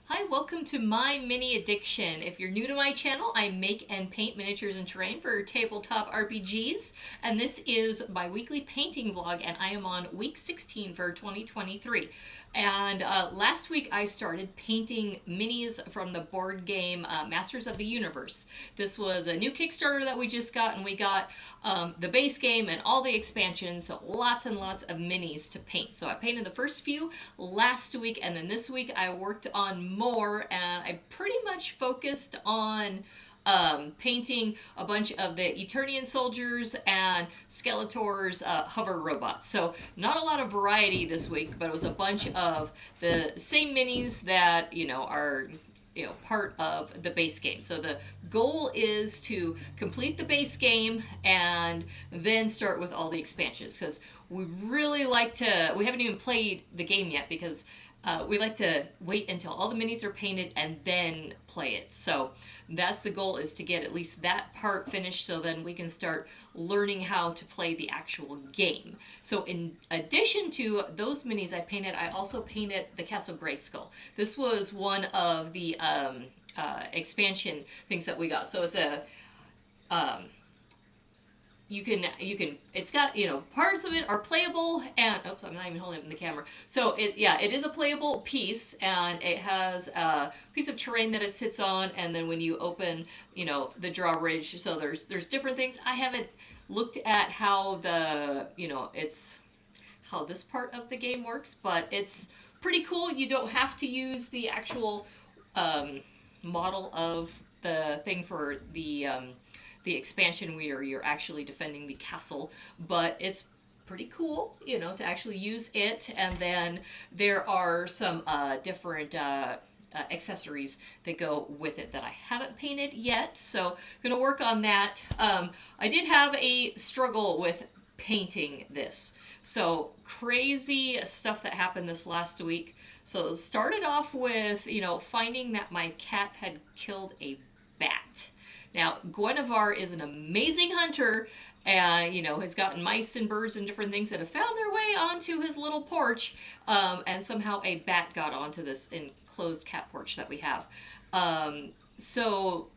Hi, welcome to My Mini Addiction. If you're new to my channel, I make and paint miniatures and terrain for tabletop RPGs, and this is my weekly painting vlog, and I am on week 16 for 2023. And last week I started painting minis from the board game Masters of the Universe. This was a new Kickstarter that we just got, and we got the base game and all the expansions, so lots and lots of minis to paint. So I painted the first few last week, and then this week I worked on more, and I pretty much focused on painting a bunch of the Eternian soldiers and Skeletor's hover robots. So not a lot of variety this week, but it was a bunch of the same minis that, are part of the base game. So the goal is to complete the base game and then start with all the expansions, because we really like to, we haven't even played the game yet, because we like to wait until all the minis are painted and then play it. So that's the goal, is to get at least that part finished, so then we can start learning how to play the actual game. So in addition to those minis I painted, I also painted the Castle Grayskull. This was one of the expansion things that we got. So it's a you can it's got, parts of it are playable, and oops, I'm not even holding it in the camera. So it is a playable piece, and it has a piece of terrain that it sits on, and then when you open, the drawbridge, so there's different things. I haven't looked at how the, it's how this part of the game works, but it's pretty cool. You don't have to use the actual model of the thing for the expansion where you're actually defending the castle, but it's pretty cool, to actually use it. And then there are some different accessories that go with it that I haven't painted yet, so gonna work on that. I did have a struggle with painting this, so crazy stuff that happened this last week. So it started off with, finding that my cat had killed a bat. Now, Guinevere is an amazing hunter, and, has gotten mice and birds and different things that have found their way onto his little porch, and somehow a bat got onto this enclosed cat porch that we have. So,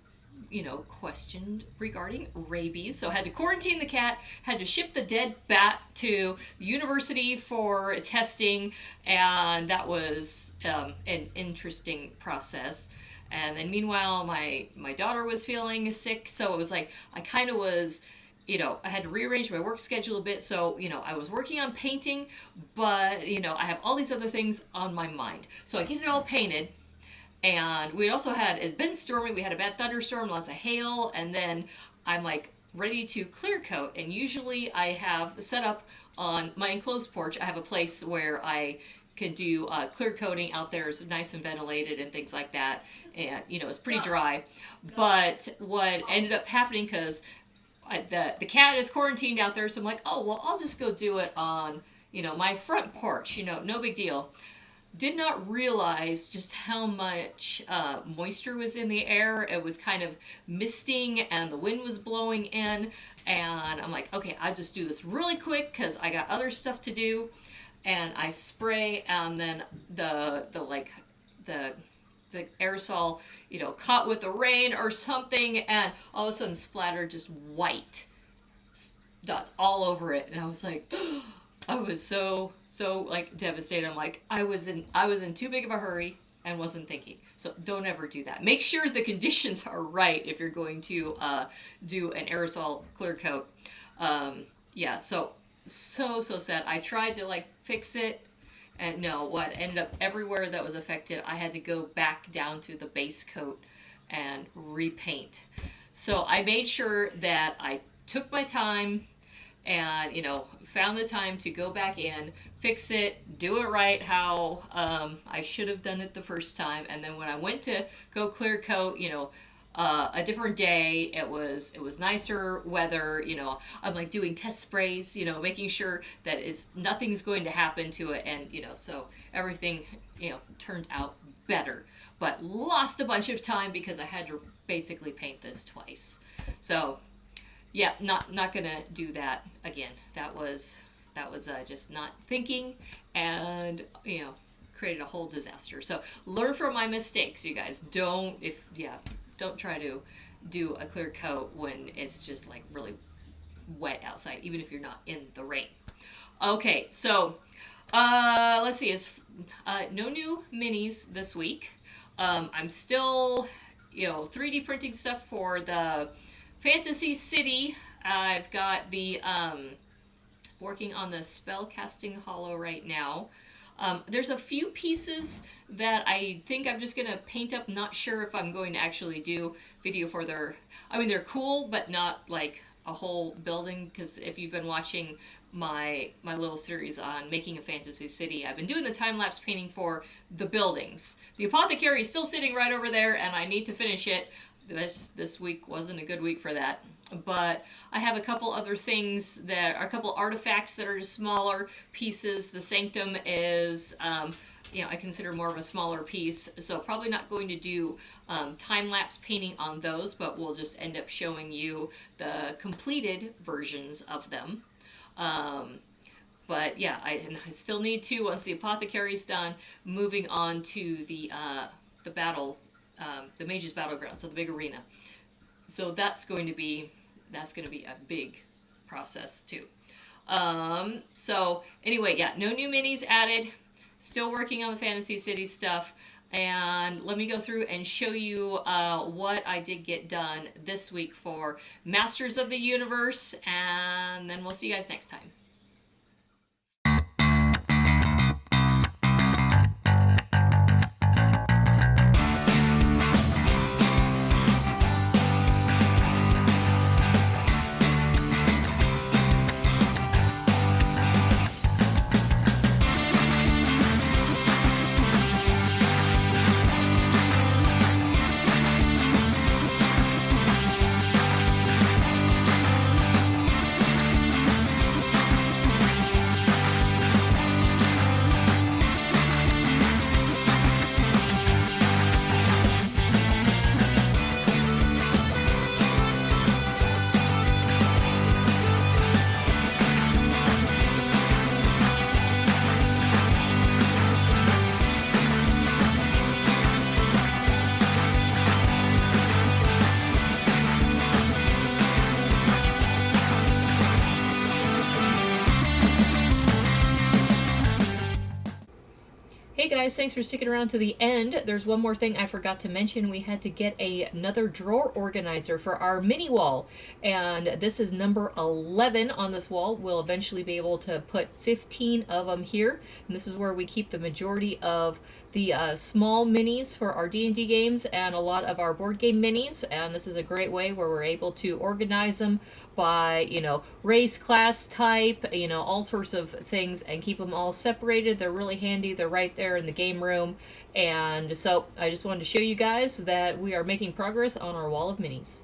questioned regarding rabies, so had to quarantine the cat, had to ship the dead bat to the university for testing, and that was an interesting process. And then meanwhile, my daughter was feeling sick, so it was like I kind of was, I had to rearrange my work schedule a bit. So, I was working on painting, but, I have all these other things on my mind. So I get it all painted, and we also had, it's been stormy, we had a bad thunderstorm, lots of hail, and then I'm like ready to clear coat. And usually I have set up on my enclosed porch, I have a place where I could do clear coating out there. It's nice and ventilated and things like that, and it's pretty dry. But what ended up happening, because the cat is quarantined out there, so I'm like, oh well, I'll just go do it on my front porch, no big deal. Did not realize just how much moisture was in the air. It was kind of misting, and the wind was blowing in, and I'm like, okay, I'll just do this really quick because I got other stuff to do. And I spray, and then the aerosol, caught with the rain or something, and all of a sudden splattered just white dots all over it. And I was like, I was so like devastated. I'm like, I was in too big of a hurry and wasn't thinking. So don't ever do that. Make sure the conditions are right if you're going to do an aerosol clear coat. Yeah, so sad. I tried to fix it, and no, what ended up, everywhere that was affected, I had to go back down to the base coat and repaint. So I made sure that I took my time and found the time to go back in, fix it, do it right how I should have done it the first time. And then when I went to go clear coat, a different day, it was nicer weather, I'm like doing test sprays, making sure that nothing's going to happen to it, and so everything turned out better, but lost a bunch of time because I had to basically paint this twice. So yeah, not gonna do that again. That was just not thinking, and created a whole disaster. So learn from my mistakes, you guys. Don't try to do a clear coat when it's just like really wet outside, even if you're not in the rain. Okay, so let's see. It's no new minis this week. I'm still, 3D printing stuff for the Fantasy City. I've got the working on the spellcasting hollow right now. There's a few pieces that I think I'm just going to paint up. Not sure if I'm going to actually do video for their... I mean, they're cool, but not like a whole building, because if you've been watching my little series on making a fantasy city, I've been doing the time-lapse painting for the buildings. The apothecary is still sitting right over there, and I need to finish it. This week wasn't a good week for that. But I have a couple other things that are a couple artifacts that are just smaller pieces. The sanctum is, I consider more of a smaller piece, so probably not going to do time-lapse painting on those, but we'll just end up showing you the completed versions of them. But yeah, I still need to, once the apothecary's done, moving on to the battle, the Mage's Battleground, so the big arena. So that's going to be a big process too. So anyway, yeah, no new minis added. Still working on the Fantasy City stuff. And let me go through and show you what I did get done this week for Masters of the Universe. And then we'll see you guys next time. Hey guys, thanks for sticking around to the end. There's one more thing I forgot to mention. We had to get another drawer organizer for our mini wall, and this is number 11 on this wall. We'll eventually be able to put 15 of them here, and this is where we keep the majority of the small minis for our D&D games and a lot of our board game minis, and this is a great way where we're able to organize them by, race, class, type, all sorts of things, and keep them all separated. They're really handy. They're right there in the game room. And so I just wanted to show you guys that we are making progress on our wall of minis.